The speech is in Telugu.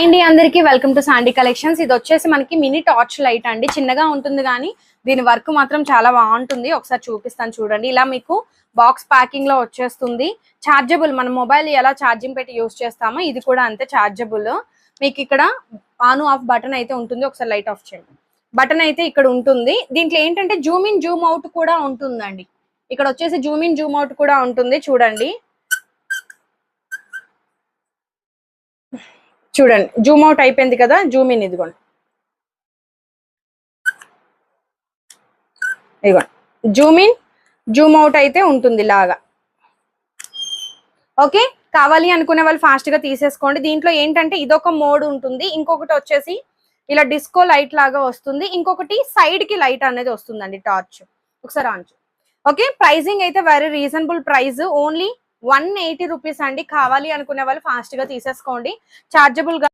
అండి అందరికి వెల్కమ్ టు సాండీ కలెక్షన్స్. ఇది వచ్చేసి మనకి మినీ టార్చ్ లైట్ అండి. చిన్నగా ఉంటుంది కానీ దీని వర్క్ మాత్రం చాలా బాగుంటుంది. ఒకసారి చూపిస్తాను చూడండి. ఇలా మీకు బాక్స్ ప్యాకింగ్ లో వచ్చేస్తుంది. చార్జబుల్, మన మొబైల్ ఎలా ఛార్జింగ్ పెట్టి యూస్ చేస్తామో ఇది కూడా అంతే చార్జబుల్. మీకు ఇక్కడ ఆన్ ఆఫ్ బటన్ అయితే ఉంటుంది. ఒకసారి లైట్ ఆఫ్ చేయండి. బటన్ అయితే ఇక్కడ ఉంటుంది. దీంట్లో ఏంటంటే జూమ్ ఇన్ జూమ్ అవుట్ కూడా ఉంటుందండి. ఇక్కడ వచ్చేసి జూమ్ ఇన్ జూమ్ అవుట్ కూడా ఉంటుంది. చూడండి చూడండి జూమ్ అవుట్ అయిపోయింది కదా, జూమ్ ఇన్ ఇదిగోండి. ఇదిగోండి జూమ్ ఇన్ జూమ్ అవుట్ అయితే ఉంటుంది లాగా. ఓకే, కావాలి అనుకునే వాళ్ళు ఫాస్ట్ గా తీసేసుకోండి. దీంట్లో ఏంటంటే ఇదొక మోడ్ ఉంటుంది. ఇంకొకటి వచ్చేసి ఇలా డిస్కో లైట్ లాగా వస్తుంది. ఇంకొకటి సైడ్ కి లైట్ అనేది వస్తుందండి టార్చ్. ఒకసారి ఆన్. ఓకే, ప్రైజింగ్ అయితే very reasonable price, only 180 rupees అండి. కావాలి అనుకునే వాళ్ళు ఫాస్ట్ గా తీసేసుకోండి. చార్జబుల్ గా